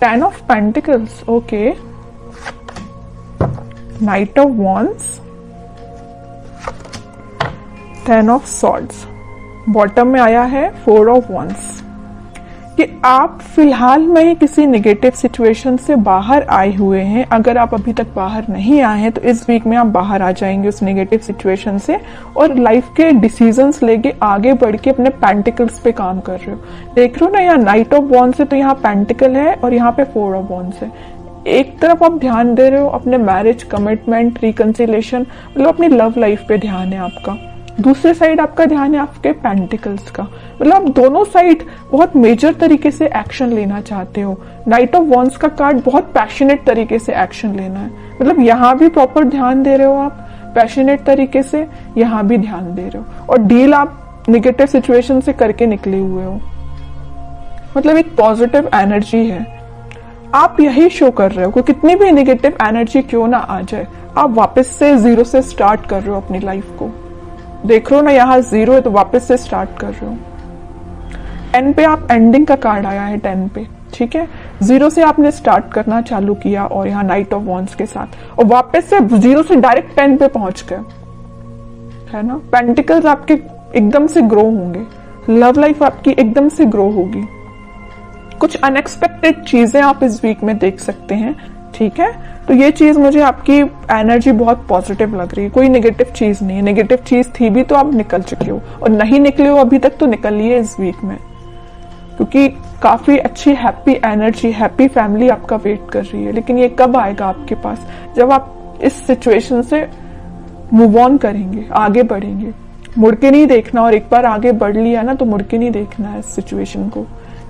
10 of pentacles, okay, night of wands, 10 of swords, bottom में आया है 4 ऑफ वॉन्ड्स। कि आप फिलहाल में किसी नेगेटिव सिचुएशन से बाहर आए हुए हैं। अगर आप अभी तक बाहर नहीं आए हैं तो इस वीक में आप बाहर आ जाएंगे उस नेगेटिव सिचुएशन से, और लाइफ के डिसीजंस लेके आगे बढ़ के अपने पेंटिकल्स पे काम कर रहे हो। देख रहे हो ना, यहाँ नाइट ऑफ वॉन्ड्स है तो यहाँ पेंटिकल है और यहाँ पे 4 ऑफ वॉन्ड्स है। एक तरफ आप ध्यान दे रहे हो अपने मैरिज, कमिटमेंट, रिकंसिलेशन, मतलब अपनी लव लाइफ पे ध्यान है आपका। दूसरे साइड आपका ध्यान है आपके पेंटिकल्स का, मतलब आप दोनों साइड बहुत मेजर तरीके से एक्शन लेना चाहते हो। नाइट ऑफ वॉन्ड्स का कार्ड बहुत पैशनेट तरीके से एक्शन लेना है, मतलब यहाँ भी प्रॉपर ध्यान दे रहे हो आप पैशनेट तरीके से, यहाँ भी ध्यान दे रहे हो, और डील आप निगेटिव सिचुएशन से करके निकले हुए हो। मतलब एक पॉजिटिव एनर्जी है, आप यही शो कर रहे हो कि कितनी भी निगेटिव एनर्जी क्यों ना आ जाए, आप वापस से जीरो से स्टार्ट कर रहे हो अपनी लाइफ को। देख रहे हो ना, यहाँ 0 है तो वापस से स्टार्ट कर रहे हो। 10 पे आप एंडिंग का कार्ड आया है 10 पे, ठीक है। 0 से आपने स्टार्ट करना चालू किया और यहाँ नाइट ऑफ वॉन्ड्स के साथ, और वापस से 0 से डायरेक्ट 10 पे पहुंच गए, है ना। पेंटिकल्स आपके एकदम से ग्रो होंगे, लव लाइफ आपकी एकदम से ग्रो होगी। कुछ अनएक्सपेक्टेड चीजें आप इस वीक में देख सकते हैं, ठीक है। तो ये चीज मुझे आपकी एनर्जी बहुत पॉजिटिव लग रही है, कोई नेगेटिव चीज नहीं है। नेगेटिव चीज थी भी तो आप निकल चुके हो, और नहीं निकले हो अभी तक तो निकलिए इस वीक में, क्योंकि काफी अच्छी हैप्पी एनर्जी, हैप्पी फैमिली आपका वेट कर रही है। लेकिन ये कब आएगा आपके पास, जब आप इस सिचुएशन से मूव ऑन करेंगे, आगे बढ़ेंगे। मुड़ के नहीं देखना, और एक बार आगे बढ़ लिया ना तो मुड़ के नहीं देखना है इस सिचुएशन को,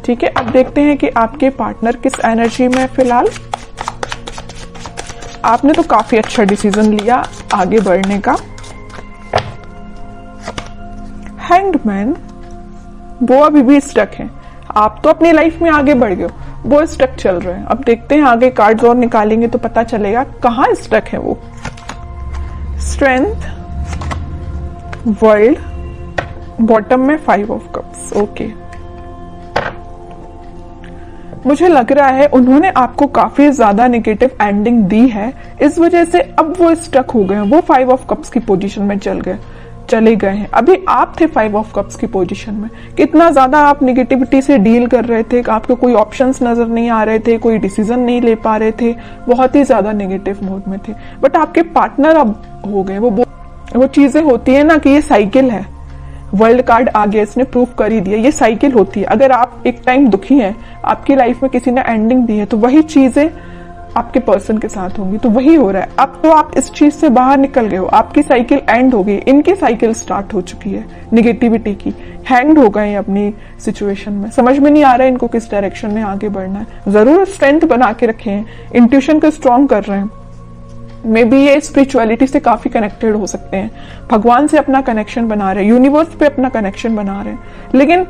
ठीक है। अब देखते हैं कि आपके पार्टनर किस एनर्जी में फिलहाल। आपने तो काफी अच्छा डिसीजन लिया आगे बढ़ने का। हैंग्ड मैन, वो अभी भी स्टक है, आप तो अपनी लाइफ में आगे बढ़ गए हो, वो स्टक चल रहे हैं। अब देखते हैं आगे कार्ड्स और निकालेंगे तो पता चलेगा कहाँ स्टक है वो। स्ट्रेंथ, वर्ल्ड, बॉटम में 5 ऑफ कप्स, ओके। मुझे लग रहा है उन्होंने आपको काफी ज्यादा नेगेटिव एंडिंग दी है, इस वजह से अब वो स्टक हो गए हैं, वो 5 ऑफ कप्स की पोजीशन में चले गए हैं। अभी आप थे 5 ऑफ कप्स की पोजीशन में, कितना ज्यादा आप नेगेटिविटी से डील कर रहे थे, आपको कोई ऑप्शंस नजर नहीं आ रहे थे, कोई डिसीजन नहीं ले पा रहे थे, बहुत ही ज्यादा नेगेटिव मोड में थे। बट आपके पार्टनर अब हो गए। वो चीजें होती है ना कि ये साइकिल है, वर्ल्ड कार्ड आ गया, इसने प्रूव कर ही दिया, ये साइकिल होती है। अगर आप एक टाइम दुखी हैं, आपकी लाइफ में किसी ने एंडिंग दी है, तो वही चीजें आपके पर्सन के साथ होंगी, तो वही हो रहा है। अब तो आप इस चीज से बाहर निकल गए हो, आपकी साइकिल एंड हो गई, इनकी साइकिल स्टार्ट हो चुकी है निगेटिविटी की। हैंग हो गए अपनी सिचुएशन में, समझ में नहीं आ रहा है इनको किस डायरेक्शन में आगे बढ़ना है। जरूर स्ट्रेंथ बना के रखे हैं, इंट्यूशन को स्ट्रॉन्ग कर रहे हैं, मे बी ये स्पिरिचुअलिटी से काफी कनेक्टेड हो सकते हैं, भगवान से अपना कनेक्शन बना रहे हैं, यूनिवर्स पे अपना कनेक्शन बना रहे हैं। लेकिन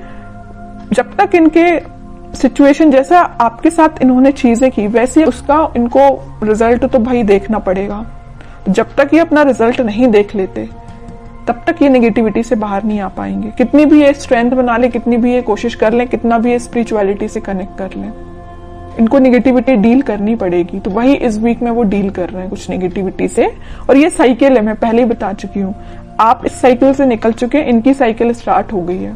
जब तक इनके सिचुएशन जैसा आपके साथ इन्होंने चीजें की वैसे उसका इनको रिजल्ट तो भाई देखना पड़ेगा। जब तक ये अपना रिजल्ट नहीं देख लेते तब तक ये नेगेटिविटी से बाहर नहीं आ पाएंगे। कितनी भी ये स्ट्रेंथ बना ले, कितनी भी ये कोशिश कर ले, कितना भी ये स्पिरिचुअलिटी से कनेक्ट कर ले, इनको नेगेटिविटी डील करनी पड़ेगी। तो वही इस वीक में वो डील कर रहे हैं कुछ नेगेटिविटी से, और ये साइकिल है, मैं पहले ही बता चुकी हूँ। आप इस साइकिल से निकल चुके हैं, इनकी साइकिल स्टार्ट हो गई है।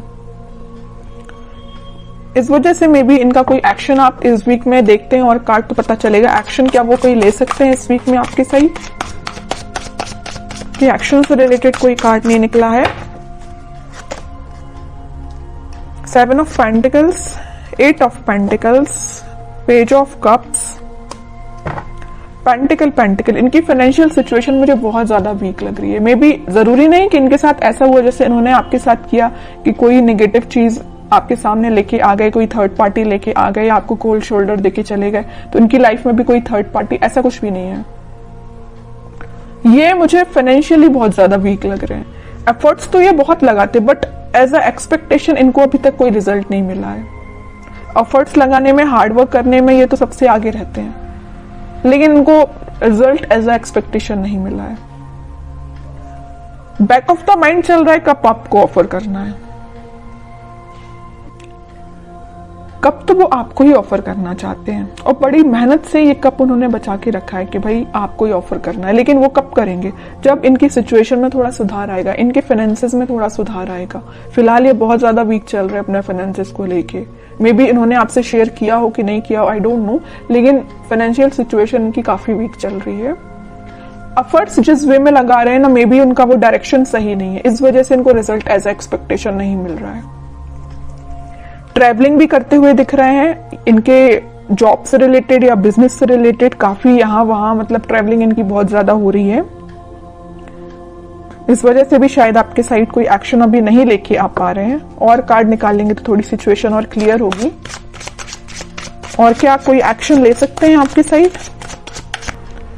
इस वजह से मे बी इनका कोई एक्शन आप इस वीक में देखते हैं और कार्ड तो पता चलेगा एक्शन क्या वो कोई ले सकते हैं इस वीक में आपके साइड। कि एक्शन से रिलेटेड कोई कार्ड नहीं निकला है। 7 of pentacles, 8 of pentacles, page of cups, pentacle. इनकी फाइनेंशियल सिचुएशन मुझे बहुत ज्यादा वीक लग रही है। मे बी जरूरी नहीं कि इनके साथ ऐसा हुआ जैसे इन्होंने आपके साथ किया कि कोई नेगेटिव चीज आपके सामने लेके आ गए, कोई थर्ड पार्टी लेके आ गए, आपको कोल्ड शोल्डर देके चले गए। तो इनकी लाइफ में भी कोई थर्ड पार्टी, ऐसा कुछ भी नहीं है। ये मुझे फाइनेंशियली बहुत ज्यादा वीक लग रहे हैं। एफर्ट्स तो ये बहुत लगाते, बट एज अ एक्सपेक्टेशन इनको अभी तक कोई रिजल्ट नहीं मिला है। एफर्ट्स लगाने में, हार्डवर्क करने में ये तो सबसे आगे रहते हैं, लेकिन इनको रिजल्ट एज अ एक्सपेक्टेशन नहीं मिला है। बैक ऑफ द माइंड चल रहा है कब आपको ऑफर करना है, कप तो वो आपको ही ऑफर करना चाहते हैं और बड़ी मेहनत से ये कप उन्होंने बचा के रखा है कि भाई आपको ही ऑफर करना है। लेकिन वो कब करेंगे? जब इनकी सिचुएशन में थोड़ा सुधार आएगा, इनके फाइनेंसेस में थोड़ा सुधार आएगा। फिलहाल ये बहुत ज्यादा वीक चल रहे हैं अपने फाइनेंसेस को लेके। मे बी इन्होंने आपसे शेयर किया हो कि नहीं किया हो, आई डोंट नो, लेकिन फाइनेंशियल सिचुएशन इनकी काफी वीक चल रही है। एफर्ट्स जिस वे में लगा रहे हैं ना, मे बी उनका वो डायरेक्शन सही नहीं है, इस वजह से इनको रिजल्ट एज एक्सपेक्टेशन नहीं मिल रहा है। ट्रैवलिंग भी करते हुए दिख रहे हैं, इनके जॉब से रिलेटेड या बिजनेस से रिलेटेड काफी यहाँ वहां मतलब ट्रैवलिंग इनकी बहुत ज्यादा हो रही है। इस वजह से भी शायद आपके साइड कोई एक्शन अभी नहीं लेके आ पा रहे हैं। और कार्ड निकालेंगे तो थोड़ी सिचुएशन और क्लियर होगी। और क्या कोई एक्शन ले सकते हैं आपकी साइड?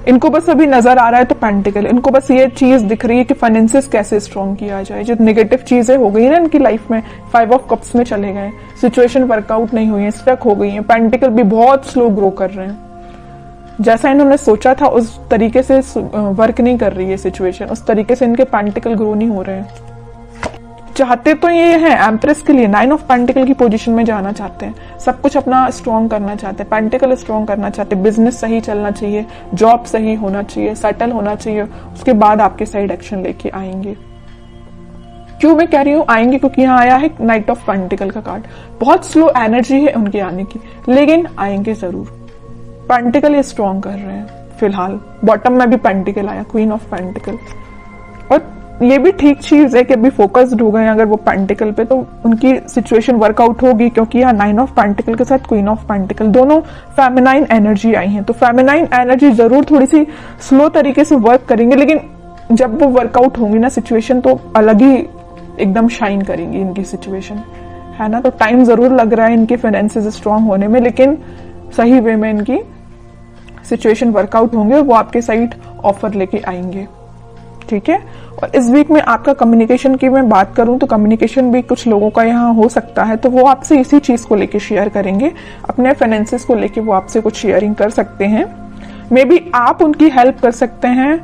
इनको बस अभी नजर आ रहा है तो पेंटिकल, इनको बस ये चीज दिख रही है कि फाइनेंसेस कैसे स्ट्रॉन्ग किया जाए। जो नेगेटिव चीजें हो गई ना इनकी लाइफ में, 5 ऑफ कप्स में चले गए, सिचुएशन वर्कआउट नहीं हुई है, स्टक हो गई है। पेंटिकल भी बहुत स्लो ग्रो कर रहे हैं, जैसा इन्होंने सोचा था उस तरीके से वर्क नहीं कर रही है सिचुएशन, उस तरीके से इनके पेंटिकल ग्रो नहीं हो रहे हैं। चाहते तो ये है एम्प्रेस के लिए 9 ऑफ पेंटिकल की पोजीशन में जाना चाहते हैं, सब कुछ अपना स्ट्रॉन्ग करना चाहते हैं, पेंटिकल स्ट्रॉन्ग करना चाहते हैं, बिजनेस सही चलना चाहिए, जॉब सही होना चाहिए, सेटल होना चाहिए, उसके बाद आपके साइड एक्शन लेके आएंगे। क्यों मैं कह रही हूँ आएंगे? क्योंकि यहाँ आया है नाइट ऑफ पेंटिकल का कार्ड। बहुत स्लो एनर्जी है उनके आने की, लेकिन आएंगे जरूर। पेंटिकल ये स्ट्रॉन्ग कर रहे हैं फिलहाल। बॉटम में भी पेंटिकल आया, क्वीन ऑफ पेंटिकल। और ये भी ठीक चीज है कि अभी फोकस्ड हो गए अगर वो पेंटिकल पे, तो उनकी सिचुएशन वर्कआउट होगी। क्योंकि यहाँ 9 ऑफ पेंटिकल के साथ क्वीन ऑफ पेंटिकल, दोनों फेमिनाइन एनर्जी आई हैं, तो फेमिनाइन एनर्जी जरूर थोड़ी सी स्लो तरीके से वर्क करेंगे, लेकिन जब वो वर्कआउट होंगी ना सिचुएशन, तो अलग ही एकदम शाइन करेंगी इनकी सिचुएशन, है ना। तो टाइम जरूर लग रहा है इनके फाइनेंसेस स्ट्रांग होने में, लेकिन सही वे में इनकी सिचुएशन वर्कआउट होंगे, वो आपके साइड ऑफर लेके आएंगे, ठीक है। और इस वीक में आपका कम्युनिकेशन की मैं बात करूं तो कम्युनिकेशन भी कुछ लोगों का यहाँ हो सकता है, तो वो आपसे इसी चीज को लेके शेयर करेंगे, अपने फाइनेंसेस को लेके वो आपसे कुछ शेयरिंग कर सकते हैं। मे बी आप उनकी हेल्प कर सकते हैं,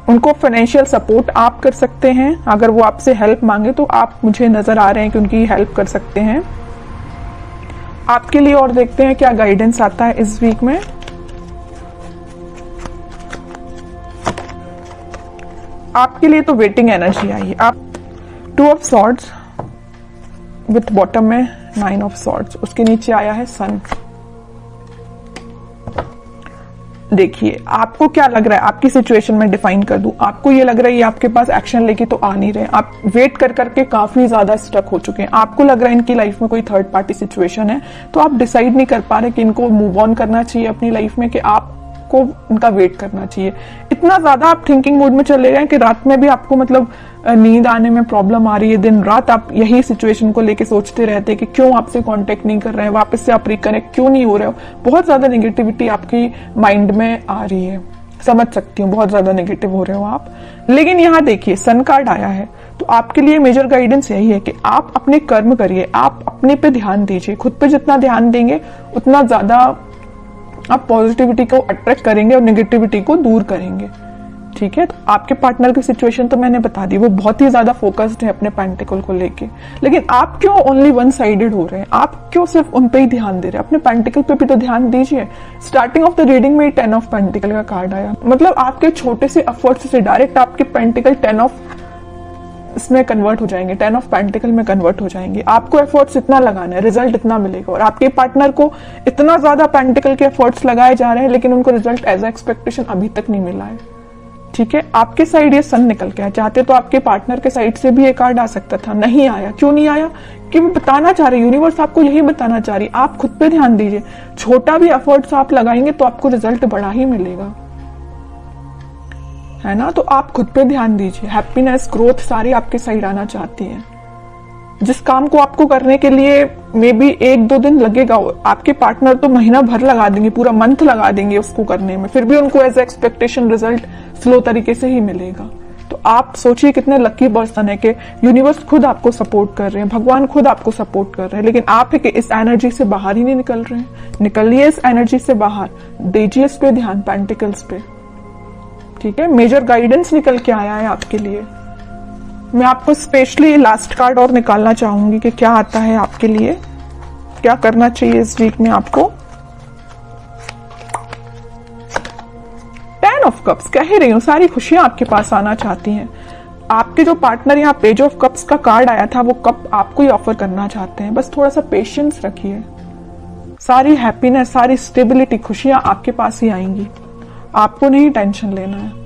उनको फाइनेंशियल सपोर्ट आप कर सकते हैं। अगर वो आपसे हेल्प मांगे तो आप मुझे नजर आ रहे हैं कि उनकी हेल्प कर सकते हैं आपके लिए। और देखते हैं क्या गाइडेंस आता है इस वीक में। आपके लिए तो वेटिंग एनर्जी आई है। आप 2 ऑफ सॉर्ड्स विथ बॉटम में 9 ऑफ सॉर्ड्स, उसके नीचे आया है सन। देखिए आपको क्या लग रहा है, आपकी सिचुएशन में डिफाइन कर दूं। आपको ये लग रहा है ये आपके पास एक्शन लेके तो आ नहीं रहे, आप वेट कर करके काफी ज्यादा स्टक हो चुके हैं। आपको लग रहा है इनकी लाइफ में कोई थर्ड पार्टी सिचुएशन है, तो आप डिसाइड नहीं कर पा रहे कि इनको मूव ऑन करना चाहिए अपनी लाइफ में, कि आपको इनका वेट करना चाहिए। इतना ज्यादा आप थिंकिंग मोड में चले गए कि रात में भी आपको मतलब नींद आने में प्रॉब्लम आ रही है। दिन रात आप यही सिचुएशन को लेके सोचते रहते हैं कि क्यों आपसे कांटेक्ट नहीं कर रहे हैं, वापस से आप रिकनेक्ट क्यों नहीं हो रहे हो। बहुत ज्यादा नेगेटिविटी आपकी माइंड में आ रही है, समझ सकती हूँ, बहुत ज्यादा नेगेटिव हो रहे हो आप। लेकिन यहाँ देखिए सन कार्ड आया है, तो आपके लिए मेजर गाइडेंस यही है कि आप अपने कर्म करिए, आप अपने पे ध्यान दीजिए। खुद पे जितना ध्यान देंगे उतना ज्यादा आप पॉजिटिविटी को अट्रैक्ट करेंगे और नेगेटिविटी को दूर करेंगे, ठीक है। तो आपके पार्टनर की सिचुएशन तो मैंने बता दी, वो बहुत ही ज्यादा फोकस्ड है अपने पेंटिकल को लेके। लेकिन आप क्यों ओनली वन साइडेड हो रहे हैं? आप क्यों सिर्फ उन पे ही ध्यान दे रहे हैं? अपने पेंटिकल पे भी तो ध्यान दीजिए। स्टार्टिंग ऑफ द रीडिंग में 10 ऑफ पेंटिकल का कार्ड आया, मतलब आपके छोटे से एफर्ट्स से डायरेक्ट आपके पेंटिकल 10 ऑफ इसमें कन्वर्ट हो जाएंगे, 10 ऑफ पेंटिकल में कन्वर्ट हो जाएंगे। आपको एफर्ट्स इतना लगाना है, रिजल्ट इतना मिलेगा। और आपके पार्टनर को इतना ज्यादा पेंटिकल के एफर्ट्स लगाए जा रहे हैं, लेकिन उनको रिजल्ट एज एक्सपेक्टेशन अभी तक नहीं मिला है, ठीक है। आपके साइड ये सन निकल के आया, चाहते तो आपके पार्टनर के साइड से भी ये कार्ड आ सकता था, नहीं आया। क्यों नहीं आया? कि वो बताना चाह रही, यूनिवर्स आपको यही बताना चाह रही, आप खुद पे ध्यान दीजिए। छोटा भी एफर्ट्स आप लगाएंगे तो आपको रिजल्ट बड़ा ही मिलेगा, है ना। तो आप खुद पे ध्यान दीजिए। हैप्पीनेस, ग्रोथ सारी आपके साइड आना चाहती है। जिस काम को आपको करने के लिए मे बी 1-2 दिन लगेगा, आपके पार्टनर तो महीना भर लगा देंगे, पूरा मंथ लगा देंगे उसको करने में, फिर भी उनको एज एक्सपेक्टेशन रिजल्ट स्लो तरीके से ही मिलेगा। तो आप सोचिए कितने लकी पर्सन है कि यूनिवर्स खुद आपको सपोर्ट कर रहे हैं, भगवान खुद आपको सपोर्ट कर रहे हैं, लेकिन आप है कि इस एनर्जी से बाहर ही नहीं निकल रहे हैं। निकलिए इस एनर्जी से बाहर, दीजिए इस पे ध्यान, पेंटिकल्स पे, ठीक है। मेजर गाइडेंस निकल के आया है आपके लिए। मैं आपको स्पेशली लास्ट कार्ड और निकालना चाहूंगी कि क्या आता है आपके लिए। क्या करना चाहिए इस वीक में आपको? 10 ऑफ कप्स, कह ही रही हूं सारी खुशियां आपके पास आना चाहती हैं। आपके जो पार्टनर यहाँ पेज ऑफ कप्स का कार्ड आया था वो कप आपको ही ऑफर करना चाहते हैं, बस थोड़ा सा पेशेंस रखिए। सारी हैप्पीनेस, सारी स्टेबिलिटी, खुशियां आपके पास ही आएंगी, आपको नहीं टेंशन लेना है।